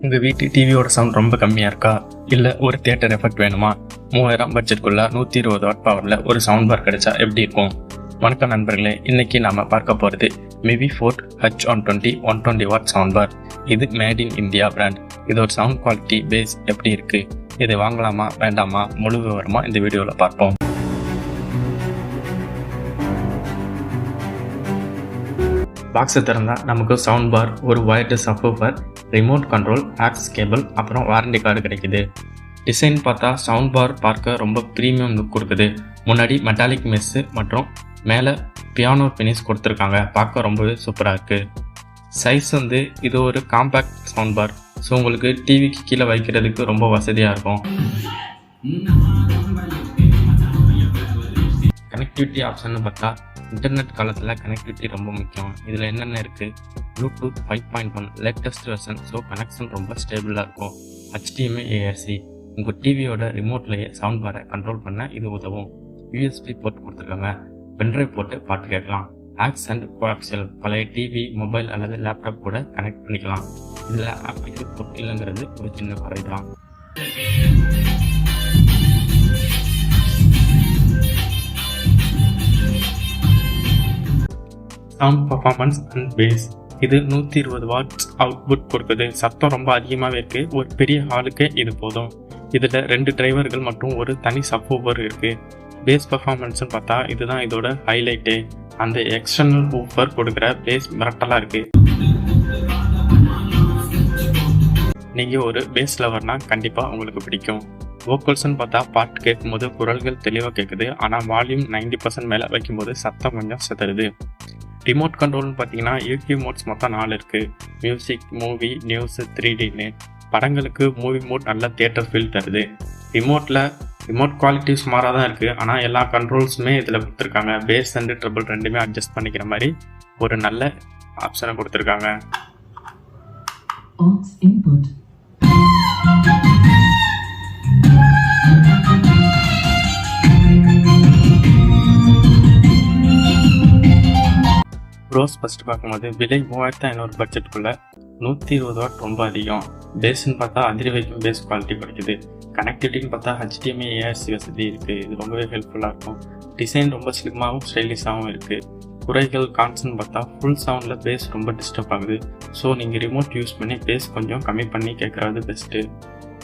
உங்கள் வீட்டு டிவியோட சவுண்ட் ரொம்ப கம்மியாக இருக்கா? இல்லை ஒரு தியேட்டர் எஃபெக்ட் வேணுமா? 3000 பட்ஜெட்குள்ள 120 வாட் பவரில் ஒரு சவுண்ட் பார் கிடைச்சா எப்படி இருக்கும்? வணக்கம் நண்பர்களே, இன்னைக்கு நாம் பார்க்க போகிறது Mivi Fort H120 120 watt sound bar. இது மேட் இன் இந்தியா பிராண்ட். இதோட சவுண்ட் குவாலிட்டி பேஸ் எப்படி இருக்குது, இதை வாங்கலாமா வேண்டாமா, முழு விவரமாக இந்த வீடியோவில் பார்ப்போம். பாக்ஸை திறந்தால் நமக்கு சவுண்ட் பார், ஒரு wireless subwoofer, remote control, aux cable, அப்புறம் வாரண்டி கார்டு கிடைக்குது. டிசைன் பார்த்தா சவுண்ட் பார் பார்க்க ரொம்ப ப்ரீமியம் லுக் கொடுக்குது. முன்னாடி மெட்டாலிக் மெஸ்ஸு மற்றும் மேலே பியானோ ஃபினிஷ் கொடுத்துருக்காங்க. பார்க்க ரொம்பவே சூப்பராக இருக்குது. சைஸ் இது ஒரு காம்பேக்ட் சவுண்ட் பார். ஸோ உங்களுக்கு டிவிக்கு கீழே வைக்கிறதுக்கு ரொம்ப வசதியாக இருக்கும். கனெக்டிவிட்டி ஆப்ஷன் பார்த்தா இன்டர்நெட் காலத்தில் கனெக்டிவிட்டி ரொம்ப முக்கியம். இதில் என்னென்ன இருக்குது? Bluetooth 5.1 latest version. So connection ரொம்ப ஸ்டேபிளாக இருக்கும். HDMI ARC. உங்கள் டிவியோட ரிமோட்லேயே சவுண்ட் பாரை கண்ட்ரோல் பண்ண இது உதவும். USB போர்ட் கொடுத்துருக்காங்க. பென்ட்ரைவ் போட்டு பாட்டு கேட்கலாம். Aux and coaxial. பழைய டிவி, மொபைல் அல்லது லேப்டாப் கூட கனெக்ட் பண்ணிக்கலாம். இதில் ஆப்டிக்கல் போர்ட் இல்லைங்கிறது ஒரு சின்ன குறை தான். Sound performance and bass. இது 120 வாட்ஸ் அவுட்புட் கொடுக்குது. சத்தம் ரொம்ப அதிகமாகவே இருக்குது. ஒரு பெரிய ஹாலுக்கு இது போதும். இதில் 2 டிரைவர்கள் மற்றும் ஒரு தனி சப்வூஃபர் இருக்குது. பேஸ் பர்ஃபார்மன்ஸ்னு பார்த்தா இதுதான் இதோட ஹைலைட்டு. அந்த எக்ஸ்டர்னல் ஊஃபர் கொடுக்குற பேஸ் மிரட்டலாக இருக்குது. நீங்கள் ஒரு பேஸ் லவர்னால் கண்டிப்பாக உங்களுக்கு பிடிக்கும். வோக்கல்ஸ்ன்னு பார்த்தா பாட்டு கேட்கும்போது குரல்கள் தெளிவாக கேட்குது. ஆனால் வால்யூம் 90% மேலே வைக்கும்போது சத்தம் கொஞ்சம் சிதறுது. ரிமோட் கண்ட்ரோல்னு பார்த்தீங்கன்னா EQ மோட்ஸ் மொத்தம் 4 இருக்குது. மியூசிக், மூவி, நியூஸ், 3Dன்னு. படங்களுக்கு மூவி மோட் நல்ல தியேட்டர் ஃபீல் தருது. ரிமோட் குவாலிட்டி சுமாராக தான் இருக்குது. ஆனால் எல்லா கண்ட்ரோல்ஸுமே இதில் கொடுத்துருக்காங்க. பேஸ் அண்ட் ட்ரிபிள் ரெண்டுமே அட்ஜஸ்ட் பண்ணிக்கிற மாதிரி ஒரு நல்ல ஆப்ஷனை கொடுத்துருக்காங்க. ப்ரோஸ் ஃபஸ்ட்டு பார்க்கும்போது விலை 3500 பட்ஜெட்டுக்குள்ளே 120 வாட் ரொம்ப அதிகம். பேஸ்ன்னு பார்த்தா அதிரி வைக்கும் பேஸ் குவாலிட்டி கிடைக்குது. கனெக்டிவிட்டின்னு பார்த்தா HDMI ARC வசதி இருக்குது. இது ரொம்பவே ஹெல்ப்ஃபுல்லாக இருக்கும். டிசைன் ரொம்ப ஸ்லிம்மாகவும் ஸ்டைலிஷாகவும் இருக்குது. குறைகள் கான்ஸ்ன்னு பார்த்தா ஃபுல் சவுண்டில் பேஸ் ரொம்ப டிஸ்டர்ப் ஆகுது. ஸோ நீங்கள் ரிமோட் யூஸ் பண்ணி பேஸ் கொஞ்சம் கம்மி பண்ணி கேட்குறது பெஸ்ட்டு.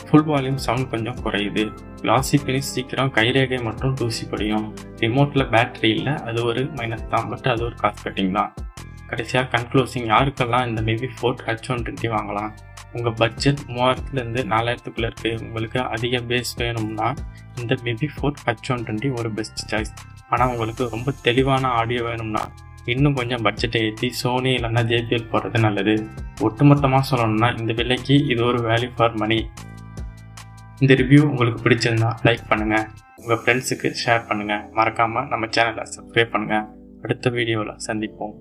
ஃபுல் வால்யூம் சவுண்ட் கொஞ்சம் குறையுது. கிளாசி ஃபினிஷ் சீக்கிரம் கைரேகை மற்றும் தூசி படியும். ரிமோட்டில் பேட்டரி இல்லை, அது ஒரு மைனஸ் தான். பட் அது ஒரு காஸ்ட் கட்டிங் தான். கடைசியாக கன்க்ளூசிங், யாருக்கெல்லாம் இந்த மிவி ஃபோர்ட் H120 வாங்கலாம்? உங்கள் பட்ஜெட் 3000லேருந்து 4000க்குள்ளே இருக்குது. உங்களுக்கு அதிக பேஸ் வேணும்னா இந்த மிவி ஃபோர்ட் H120 ஒரு பெஸ்ட் சாய்ஸ். ஆனால் உங்களுக்கு ரொம்ப தெளிவான ஆடியோ வேணும்னா இன்னும் கொஞ்சம் பட்ஜெட்டை ஏற்றி சோனி இல்லைன்னா JBL போடுறது நல்லது. ஒட்டுமொத்தமாக சொல்லணும்னா இந்த விலைக்கு இது ஒரு வேல்யூ ஃபார் மணி. இந்த ரிவ்யூ உங்களுக்கு பிடிச்சிருந்தா லைக் பண்ணுங்கள், உங்கள் ஃப்ரெண்ட்ஸுக்கு ஷேர் பண்ணுங்கள். மறக்காமல் நம்ம சேனலை சப்ஸ்கிரைப் பண்ணுங்கள். அடுத்த வீடியோவில் சந்திப்போம்.